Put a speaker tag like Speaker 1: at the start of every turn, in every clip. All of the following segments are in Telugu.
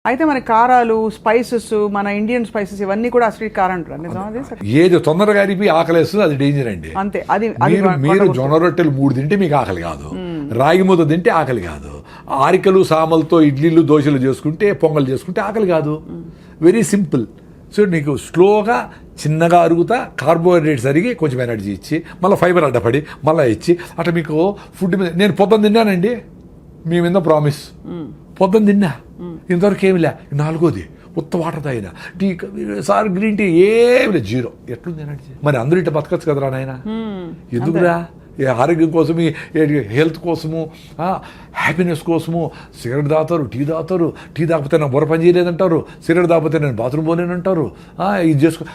Speaker 1: అయితే మన కారాలు, స్పైసెస్, మన ఇండియన్ స్పైసెస్ ఇవన్నీ కూడా అసలు కారం అంటారు. నిజమా?
Speaker 2: ఏది తొందరగా అరిపి ఆకలేస్తుంది అది డేంజర్ అండి.
Speaker 1: అంతే. అది
Speaker 2: మీరు జొన్న రొట్టెలు 3 తింటే మీకు ఆకలి కాదు, రాగి ముద్ద తింటే ఆకలి కాదు, ఆరికలు సామలతో ఇడ్లీలు దోశలు చేసుకుంటే పొంగల్ చేసుకుంటే ఆకలి కాదు. Very simple. సో నీకు స్లోగా చిన్నగా అరుగుతా కార్బోహైడ్రేట్స్ అరిగి కొంచెం ఎనర్జీ ఇచ్చి మళ్ళీ ఫైబర్ అడ్డపడి మళ్ళీ ఇచ్చి అట్లా మీకు ఫుడ్ మీద. నేను పొద్దున్న తిన్నానండి, మీ మీద ప్రామిస్. పొద్దున్న తిన్నా, ఇంతవరకు ఏమి లే. 4వది ఉత్త వాటర్ తాగిన, టీ సార్ గ్రీన్ టీ ఏమి లేదు, 0. ఎట్లుంది ఎనర్జీ? మరి అందరూ ఇట్లా బతకచ్చు కదరా నాయన. ఎందుకురా? ఆరోగ్యం కోసం, హెల్త్ కోసము, హ్యాపీనెస్ కోసము సిగరెట్ తాగుతారు, టీ తాగుతారు. టీ తాగిపోతే నా బుర్ర పని చేయలేదంటారు, సిగరెట్ తాగిపోతే నేను బాత్రూమ్ పోలేనంటారు. ఇది చేసుకో.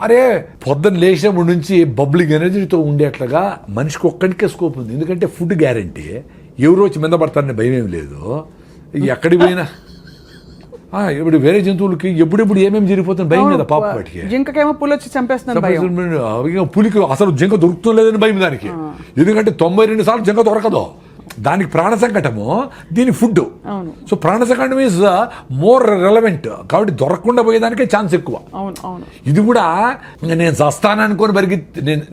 Speaker 2: అరే పొద్దున్న లేచినప్పటి నుంచి బబ్లింగ్ ఎనర్జీతో ఉండేట్లుగా మనిషికి ఒక్కడికే స్కోప్ ఉంది. ఎందుకంటే ఫుడ్ గ్యారంటీ. ఎవరు వచ్చి మీద పడతారని భయం ఏమి లేదు. ఎక్కడికి పోయినా ఇప్పుడు వేరే జంతువులకి ఎప్పుడెప్పుడు ఏమేమి జరిగిపోతుంది భయం కదా. పాప వాటికి
Speaker 1: జింకకేమో పులి వచ్చి చంపేస్తుంది.
Speaker 2: పులికి అసలు జింక దొరుకుతుందని భయం దానికి. ఎందుకంటే 92 సార్లు జింక దొరకదు. దానికి ప్రాణ సంకటము, దీని ఫుడ్. సో ప్రాణ సంకటం ఈజ్ మోర్ రెలవెంట్. కాబట్టి దొరకకుండా పోయేదానికే ఛాన్స్ ఎక్కువ. ఇది కూడా నేను చస్తాను అనుకొని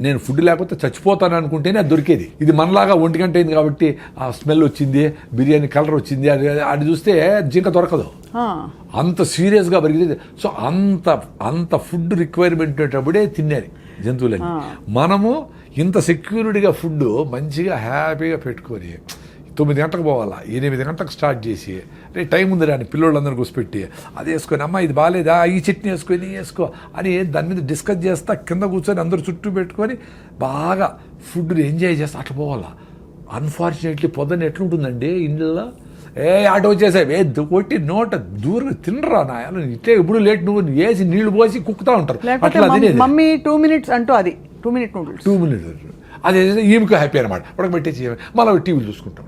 Speaker 2: నేను ఫుడ్ లేకపోతే చచ్చిపోతాను అనుకుంటేనే అది దొరికేది. ఇది మనలాగా 1 గంట అయింది కాబట్టి ఆ స్మెల్ వచ్చింది, బిర్యానీ కలర్ వచ్చింది, అది చూస్తే జింక దొరకదు. అంత సీరియస్గా పెరిగింది. సో అంత ఫుడ్ రిక్వైర్మెంట్ ఉండేటప్పుడే తినేది జంతువులని. మనము ఇంత సెక్యూరిటీగా ఫుడ్ మంచిగా హ్యాపీగా పెట్టుకొని 9 గంటలకు పోవాలా, 8 గంటలకు స్టార్ట్ చేసి టైం ఉంది రాని పిల్లోళ్ళందరూ కూర్చోపెట్టి అది వేసుకొని, అమ్మ ఇది బాగాలేదా, ఈ చట్నీ వేసుకొని వేసుకో అని దాని మీద డిస్కస్ చేస్తా కింద కూర్చొని అందరూ చుట్టూ పెట్టుకొని బాగా ఫుడ్ని ఎంజాయ్ చేస్తా అట్లా పోవాలా. అన్ఫార్చునేట్లీ పొద్దున్న ఎట్లుంటుందండి ఇంట్లో, ఆటో వచ్చేసావు కొట్టి నోట దూరంగా తినరా నాయన, ఇట్లే ఎప్పుడు లేట్ నువ్వు వేసి నీళ్లు పోసి కుక్కుతా ఉంటారు. అట్లా
Speaker 1: మమ్మీ 2 minutes అంటూ అది 2 minute నూడిల్స్
Speaker 2: 2 minutes అదే ఈమెకు హ్యాపీ అనమాట. ఉడకబెట్టేసి మళ్ళీ టీవీలు చూసుకుంటాం.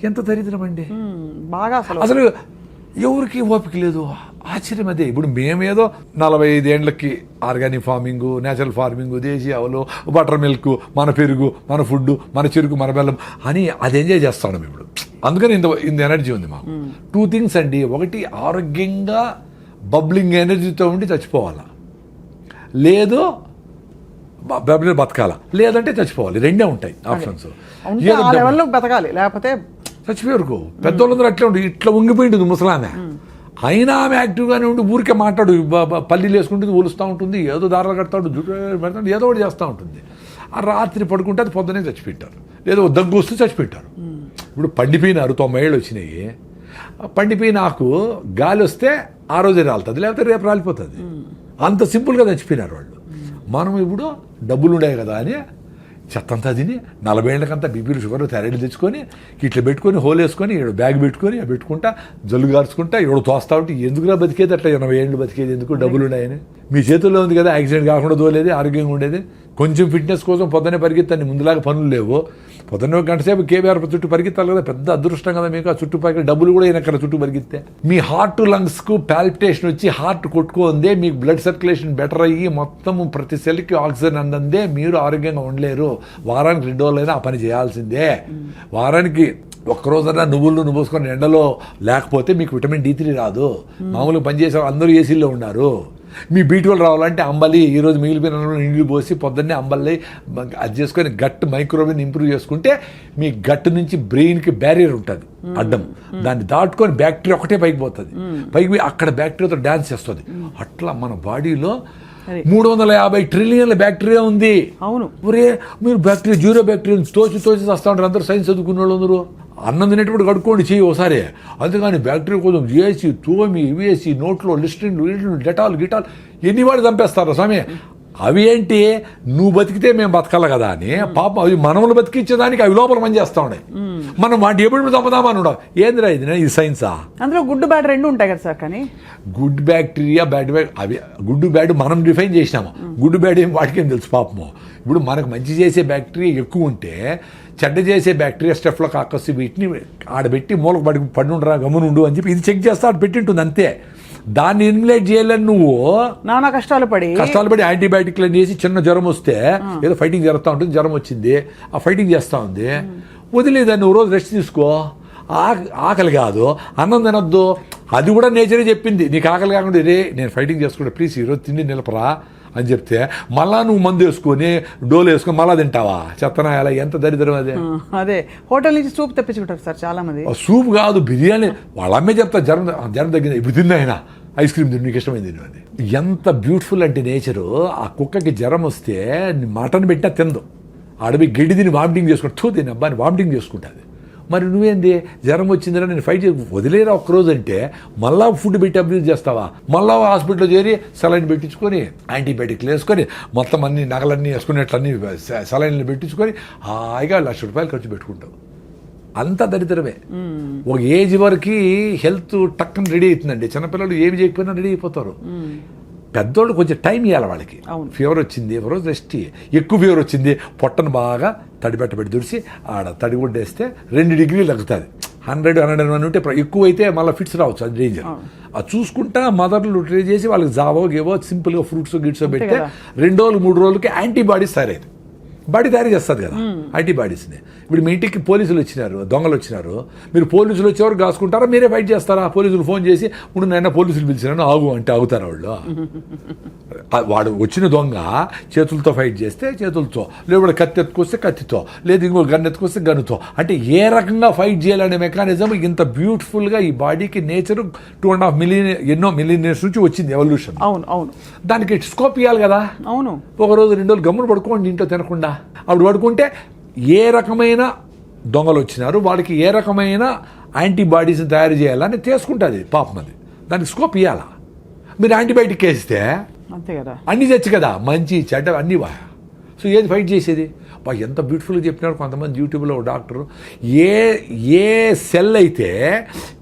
Speaker 2: ఎంత దరిద్రం అండి
Speaker 1: బాగా.
Speaker 2: అసలు ఎవరికి ఓపిక లేదు. ఆశ్చర్యం అదే. ఇప్పుడు మేమేదో 45 ఏళ్ళకి ఆర్గానిక్ ఫార్మింగ్, నేచురల్ ఫార్మింగ్, దేశీ ఆవులు, బటర్ మిల్క్, మన పెరుగు, మన ఫుడ్, మన చెరుకు, మన బెల్లం అని అది ఎంజాయ్ చేస్తాం ఇప్పుడు. అందుకని ఇంత ఎనర్జీ ఉంది మాకు. 2 things అండి. ఒకటి ఆరోగ్యంగా బబ్లింగ్ ఎనర్జీతో ఉండి చచ్చిపోవాలా, లేదు బతకాల, లేదంటే చచ్చిపోవాలి. 2 ఉంటాయి ఆప్షన్స్.
Speaker 1: బతకాలి లేకపోతే
Speaker 2: చచ్చిపోయారు. పెద్దోళ్ళందరూ అట్లే ఉండి ఇట్లా ఉంగిపోయింటుంది ముసలామె. అయినా ఆమె యాక్టివ్గానే ఉండి ఊరికే మాట్లాడు, పల్లీలు వేసుకుంటుంది, ఊలుస్తూ ఉంటుంది, ఏదో దారాలు కడతాడు, జుట్టు పెడతాడు, ఏదో ఒకటి చేస్తూ ఉంటుంది. ఆ రాత్రి పడుకుంటే అది పొద్దునే చచ్చిపెట్టారు, లేదో దగ్గు వస్తూ చచ్చిపెట్టారు. ఇప్పుడు పండిపోయినారు, 90 ఏళ్ళు వచ్చినాయి. పండిపోయిన ఆకు గాలి వస్తే ఆ రోజే రాలుతుంది, లేకపోతే రేపు రాలిపోతుంది. అంత సింపుల్గా చచ్చిపోయినారు వాళ్ళు. మనం ఇప్పుడు డబ్బులు ఉన్నాయి కదా అని చెత్తంతా తిని 40 ఏళ్ళకంతా బీపీలు, షుగర్లు, థైరాయిడ్ తెచ్చుకొని ఇట్లా పెట్టుకొని హోల్ వేసుకొని బ్యాగ్ పెట్టుకొని పెట్టుకుంటా జల్లు గార్చుకుంటా ఎవడో తోస్తా ఉంటే ఎందుకురా బతికేది అట్లా 80 ఏళ్ళు బతికేది ఎందుకు? డబ్బులు ఉన్నాయని. మీ చేతుల్లో ఉంది కదా, యాక్సిడెంట్ కాకుండా తోలేది, ఆరోగ్యంగా ఉండేది. కొంచెం ఫిట్నెస్ కోసం పొద్దున్నే పరిగెత్తాన్ని, ముందులాగా పనులు లేవు. పొద్దున్న 1 గంట సేపు కేబీఆర్ చుట్టూ పరిగెత్తాలి కదా, పెద్ద అదృష్టం కదా మీకు. ఆ చుట్టూ పరిగెత్తి డబ్బులు కూడా అయినక్కడ చుట్టూ పరిగెత్తే మీ హార్ట్ లంగ్స్కు పాల్పిటేషన్ వచ్చి హార్ట్ కొట్టుకుందే, మీకు బ్లడ్ సర్క్యులేషన్ బెటర్ అయ్యి మొత్తం ప్రతి సెల్కి ఆక్సిజన్ అందందే మీరు ఆరోగ్యంగా ఉండలేరు. వారానికి 2 రోజులైనా ఆ పని చేయాల్సిందే. వారానికి ఒక్కరోజైనా నువ్వులు పోసుకొని ఎండలో లేకపోతే మీకు విటమిన్ D3 రాదు. మామూలుగా పనిచేసే అందరూ ఏసీల్లో ఉన్నారు. మీ B12 రావాలంటే అంబలి, ఈరోజు మిగిలిపోయిన నీళ్ళు పోసి పొద్దున్నే అంబలి అది చేసుకొని గట్ మైక్రోవేవ్ని ఇంప్రూవ్ చేసుకుంటే మీ గట్ నుంచి బ్రెయిన్కి బ్యారియర్ ఉంటుంది అడ్డం, దాన్ని దాటుకొని బ్యాక్టీరియా ఒకటే పైకి పోతుంది. పైకి పోయి అక్కడ బ్యాక్టీరియాతో డ్యాన్స్ చేస్తుంది. అట్లా మన బాడీలో 350 ట్రిలియన్ల బ్యాక్టీరియా ఉంది.
Speaker 1: అవును.
Speaker 2: ఒరే మీరు బ్యాక్టీరియా, 0 బ్యాక్టీరియా తోచి వస్తూ ఉంటారు అందరూ, సైన్స్ చదువుకున్న వాళ్ళు అందరూ. అన్నం తినేటప్పుడు కడుక్కోండి చెయ్యి ఒకసారి. అందుకని బ్యాక్టీరియా కోసం చేసి తోమి వేసి నోట్లో లిస్ట్రిన్లు డెటాల్ గిటాల్ ఎన్ని వాడు చంపేస్తారు స్వామి. అవి ఏంటి, నువ్వు బతికితే మేము బతకాలి కదా అని పాపం అవి మనములు బతికించేదానికి అవి లోపల పని చేస్తా ఉన్నాయి. మనం వాటి ఎప్పుడు చంపుదామని ఉండవు. ఏందిరా ఇది సైన్సా?
Speaker 1: అందులో గుడ్ బ్యాడ్ 2 ఉంటాయి కదా సార్. కానీ
Speaker 2: గుడ్ బ్యాక్టీరియా, బ్యాడ్ అవి గుడ్ బ్యాడ్ మనం డిఫైన్ చేసినాము. గుడ్ బ్యాడ్ ఏం వాటికేం తెలుసు పాపము. ఇప్పుడు మనకు మంచి చేసే బ్యాక్టీరియా ఎక్కువ ఉంటే చెడ్డ చేసే బ్యాక్టీరియా స్టెఫ్లో కాకసి వీటిని ఆడబెట్టి మూలకు పడి ఉండరా గమనుండు అని చెప్పి ఇది చెక్ చేస్తా ఆడ పెట్టింటుంది అంతే. దాన్ని ఎలిమినేట్ చేయాలని నువ్వు
Speaker 1: నానా కష్టాలు పడి
Speaker 2: యాంటీబయాటిక్లు చేసి చిన్న జ్వరం వస్తే ఏదో ఫైటింగ్ జరుగుతూ ఉంటుంది, జ్వరం వచ్చింది, ఆ ఫైటింగ్ చేస్తూ ఉంది, వదిలేదాన్ని నువ్వు రోజు రెస్ట్ తీసుకో. ఆకలి కాదు, అన్నం తినొద్దు, అది కూడా నేచరే చెప్పింది, నీకు ఆకలి కాకుండా రే నేను ఫైటింగ్ చేసుకుంటా ప్లీజ్ ఈరోజు తిండి నిలపరా అని చెప్తే మళ్ళా నువ్వు మందు వేసుకొని డోలు వేసుకొని మళ్ళా తింటావా? చెత్తనా ఎలా, ఎంత దరిద్రం అదే.
Speaker 1: అదే హోటల్ నుంచి సూప్ తెప్పించుకుంటారు సార్ చాలా మంది.
Speaker 2: సూప్ కాదు బిర్యానీ, వాళ్ళ అమ్మే చెప్తా జ్వరం తగ్గింది ఇప్పుడు తిన్నా ఆయన ఐస్ క్రీమ్ తిని నీకు ఇష్టమైంది తిను అని. ఎంత బ్యూటిఫుల్ అంటే నేచరు. ఆ కుక్కకి జ్వరం వస్తే మటన్ పెట్టినా తిందు, అడవి గడ్డి తిని వామిటింగ్ చేసుకుంటూ తిని అబ్బాయిని వామిటింగ్ చేసుకుంటుంది. మరి నువ్వేంది జ్వరం వచ్చిందిరా నేను ఫైట్ చేసి వదిలేరా ఒక్కరోజు అంటే మళ్ళా ఫుడ్ పెట్టి అబ్యూజ్ చేస్తావా? మళ్ళా హాస్పిటల్లో చేరి సెలైన్ పెట్టించుకొని యాంటీబయాటిక్లు వేసుకొని మొత్తం అన్ని నగలన్నీ వేసుకునేట్లన్నీ సెలైన్లు పెట్టించుకొని హాయిగా ₹1,00,000 ఖర్చు పెట్టుకుంటావు. అంత దరిద్రమే. ఒక ఏజ్ వరకు హెల్త్ టక్కన రెడీ అవుతుందండి. చిన్నపిల్లలు ఏమి చేయకపోయినా రెడీ అయిపోతారు. పెద్దోళ్ళు కొంచెం టైం ఇవ్వాలి వాళ్ళకి. ఫీవర్ వచ్చింది ఒక రోజు రెస్ట్, ఎక్కువ ఫీవర్ వచ్చింది పొట్టను బాగా తడిపెట్టబెట్టి దుడిసి ఆడ తడిగుడ్డేస్తే 2 డిగ్రీలు తగ్గుతుంది. 100-101 ఉంటే ఎక్కువ అయితే మళ్ళీ ఫిట్స్ రావచ్చు, అది డేంజర్. అది చూసుకుంటా మదర్లు ట్రై చేసి వాళ్ళకి జావో గేవో సింపుల్గా ఫ్రూట్స్ గిట్సో పెడితే 2 రోజులు 3 రోజులకి యాంటీబాడీస్ తయారైంది. బాడీ తయారు చేస్తుంది కదా యాంటీబాడీస్ని. ఇప్పుడు మీ ఇంటికి పోలీసులు వచ్చినారు, దొంగలు వచ్చినారు, మీరు పోలీసులు వచ్చేవారు కాసుకుంటారా, మీరే ఫైట్ చేస్తారా? పోలీసులు ఫోన్ చేసి ఇప్పుడు నైనా పోలీసులు పిలిచినాను ఆగు అంటే ఆగుతారా వాళ్ళు? వాడు వచ్చిన దొంగ చేతులతో ఫైట్ చేస్తే చేతులతో, లేదా కత్తి ఎత్తుకొస్తే కత్తితో, లేదా ఇంకో గన్ ఎత్తుకొస్తే గన్నుతో. అంటే ఏ రకంగా ఫైట్ చేయాలనే మెకానిజం ఇంత బ్యూటిఫుల్గా ఈ బాడీకి నేచర్ 2.5 మిలియన్ ఎన్నో మిలియన్ ఇయర్స్ నుంచి వచ్చింది ఎవల్యూషన్.
Speaker 1: అవును అవును,
Speaker 2: దానికి స్కోప్ ఇవ్వాలి కదా.
Speaker 1: అవును,
Speaker 2: ఒక రోజు 2 రోజులు గమ్మున పడుకోండి ఇంట్లో తినకుండా. అప్పుడు పడుకుంటే ఏ రకమైన దొంగలు వచ్చినారు వాళ్ళకి ఏ రకమైన యాంటీబాడీస్ని తయారు చేయాలని తీసుకుంటుంది పాపం. అది దానికి స్కోప్ ఇవ్వాలా? మీరు యాంటీబయాటిక్ వేస్తే
Speaker 1: అంతే కదా,
Speaker 2: అన్నీ తెచ్చు కదా, మంచి చెడ్డ అన్నీ వా. సో ఏది ఫైట్ చేసేది? ఎంత బ్యూటిఫుల్గా చెప్పినారు కొంతమంది యూట్యూబ్లో డాక్టరు. ఏ సెల్ అయితే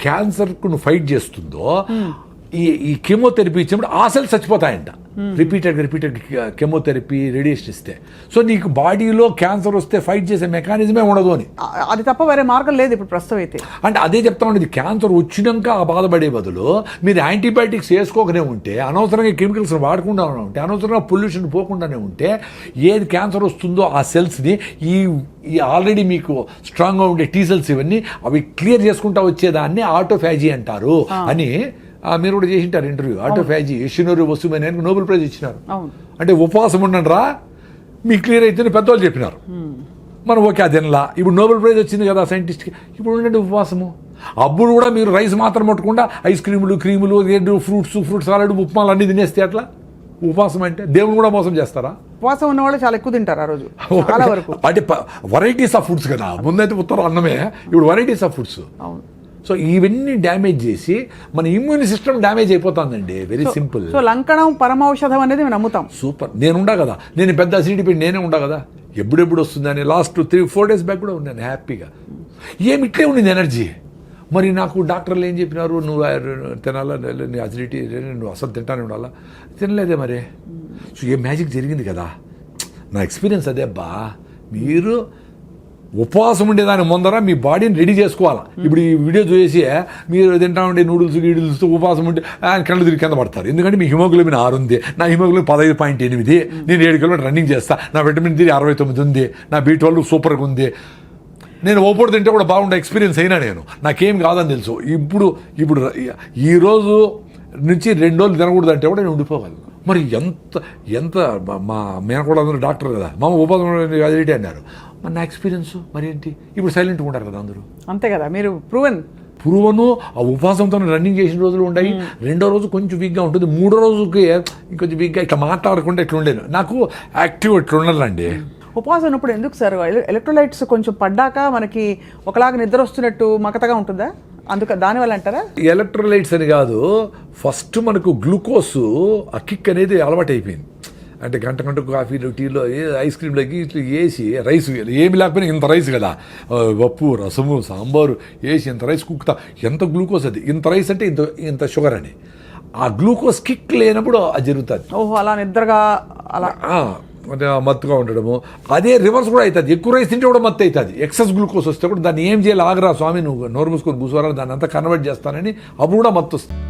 Speaker 2: క్యాన్సర్కు నువ్వు ఫైట్ చేస్తుందో ఈ కెమోథెరపీ ఇచ్చినప్పుడు ఆ సెల్స్ చచ్చిపోతాయంట. రిపీటెడ్ కెమోథెరపీ రేడియేషన్ ఇస్తే. సో నీకు బాడీలో క్యాన్సర్ వస్తే ఫైట్ చేసే మెకానిజమే ఉండదు అని.
Speaker 1: అది తప్ప వేరే మార్గం లేదు ఇప్పుడు ప్రస్తుతం అయితే.
Speaker 2: అంటే అదే చెప్తా ఉండేది, క్యాన్సర్ వచ్చినాక ఆ బాధపడే బదులు మీరు యాంటీబయాటిక్స్ వేసుకోకనే ఉంటే, అనవసరంగా కెమికల్స్ వాడకుండా ఉంటే, అనవసరంగా పొల్యూషన్ పోకుండానే ఉంటే, ఏది క్యాన్సర్ వస్తుందో ఆ సెల్స్ని ఈ ఆల్రెడీ మీకు స్ట్రాంగ్గా ఉండే టీ సెల్స్ ఇవన్నీ అవి క్లియర్ చేసుకుంటా వచ్చేదాన్ని ఆటోఫాజీ అంటారు అని మీరు కూడా చేసింటారు ఇంటర్వ్యూ. ఆటోఫాజీ యషినోరి వసుమని నోబెల్ ప్రైజ్ ఇచ్చినారు. అంటే ఉపవాసం ఉండండి రా మీకు క్లియర్ అయితే పెద్దవాళ్ళు చెప్పినారు. మనం ఓకే అదెనలా. ఇప్పుడు నోబెల్ ప్రైజ్ వచ్చింది కదా సైంటిస్ట్కి, ఇప్పుడు ఉండండి ఉపవాసము. అప్పుడు కూడా మీరు రైస్ మాత్రం పట్టకుండా ఐస్ క్రీములు ఫ్రూట్స్ సాలడ్ ఉప్మాలు అన్నీ తినేస్తే అట్లా ఉపవాసం అంటే దేవుని కూడా మోసం చేస్తారా?
Speaker 1: ఉపవాసం ఉన్న వాళ్ళు చాలా ఎక్కువ తింటారు ఆ రోజు చాలా వరకు.
Speaker 2: అంటే వెరైటీస్ ఆఫ్ ఫుడ్స్ కదా, ముందైతే ఉత్తరం అన్నమే, ఇప్పుడు వెరైటీస్ ఆఫ్ ఫుడ్స్.
Speaker 1: అవును.
Speaker 2: సో ఇవన్నీ డ్యామేజ్ చేసి మన ఇమ్యూన్ సిస్టమ్ డ్యామేజ్ అయిపోతుందండి. Very simple.
Speaker 1: సో లంకణం పరమౌషధం అనేది మేము నమ్ముతాం.
Speaker 2: సూపర్. నేను ఉండా కదా, నేను పెద్ద అసిడిటీ పెట్టి నేనే ఉండా కదా, ఎప్పుడెప్పుడు వస్తుందని లాస్ట్ 3-4 days బ్యాక్ కూడా ఉన్నాను హ్యాపీగా. ఏమి ఇట్లే ఉండింది ఎనర్జీ. మరి నాకు డాక్టర్లు ఏం చెప్పినారు, నువ్వు తినాలా, నీ అసిడిటీ నువ్వు అసలు తింటానే ఉండాలా, తినలేదే మరి. సో ఏ మ్యాజిక్ జరిగింది కదా, నా ఎక్స్పీరియన్స్ అదే అబ్బా. మీరు ఉపవాసం ఉండేదాని ముందర మీ బాడీని రెడీ చేసుకోవాలా. ఇప్పుడు ఈ వీడియో చూసి మీరు తింటా ఉండే గీడిల్స్తో ఉపవాసం ఉంటే కళ్ళు తిరిగి కింద పడతారు. ఎందుకంటే మీ హిమోగ్లోబిన్ 6 ఉంది, నా హిమోగ్లోబిన్ 15.8, నేను 7 కిలోమీటర్ రన్నింగ్ చేస్తా, నా విటమిన్ D 69 ఉంది, నా B12 సూపర్గా ఉంది, నేను ఓపోడు తింటే కూడా బాగుండే ఎక్స్పీరియన్స్ అయినా నేను, నాకేం కాదని తెలుసు. ఇప్పుడు ఈరోజు నుంచి 2 రోజులు తినకూడదు అంటే కూడా నేను ఉండిపోగలను. మరి ఎంత మా మేనకోడ అందరూ డాక్టర్ కదా, మా ఉపవాసం అదిటి అన్నారు. మరి నా ఎక్స్పీరియన్స్ మరి ఏంటి, ఇప్పుడు సైలెంట్గా ఉంటారు కదా అందరూ.
Speaker 1: అంతే కదా, మీరు ప్రూవను ఆ ఉపవాసంతో రన్నింగ్ చేసిన రోజులు ఉన్నాయి. 2వ రోజు కొంచెం వీక్గా ఉంటుంది, 3వ రోజుకి ఇంకొంచెం వీక్గా ఇట్లా మాట్లాడకుండా ఇట్లా ఉండేది. నాకు యాక్టివ్ ఇట్లా ఉండాలండి. ఉపవాసం ఉన్నప్పుడు ఎందుకు సార్ ఎలక్ట్రోలైట్స్ కొంచెం పడ్డాక మనకి ఒకలాగా నిద్ర వస్తున్నట్టు మకతగా ఉంటుందా? దానివల్ల అంటారా?
Speaker 2: ఎలక్ట్రోలైట్స్ అని కాదు, ఫస్ట్ మనకు గ్లూకోజ్ ఆ కిక్ అనేది అలవాటు అయిపోయింది. అంటే గంట కాఫీలో టీలో ఐస్ క్రీమ్లోకి ఇట్లా వేసి రైస్ ఏమి లేకపోయినా ఇంత రైస్ కదా, పప్పు రసము సాంబారు వేసి ఇంత రైస్ కుక్తా, ఎంత గ్లూకోజ్ అది, ఇంత రైస్ అంటే ఇంత షుగర్ అని. ఆ గ్లూకోజ్ కిక్ లేనప్పుడు అది జరుగుతుంది.
Speaker 1: ఓహో, అలా నిద్రగా అలా
Speaker 2: మత్తుగా ఉండడము. అదే రివర్స్ కూడా అవుతుంది, ఎక్కువ రైస్ తింటే కూడా మత్తు అవుతుంది. ఎక్సెస్ గ్లూకోజ్ వస్తే కూడా దాన్ని ఏం చేయాలి, ఆగరా స్వామి నువ్వు నోరు మూసుకొని కూర్చోరా, దాన్ని అంతా కన్వర్ట్ చేస్తానని అప్పుడు కూడా మత్తు వస్తుంది.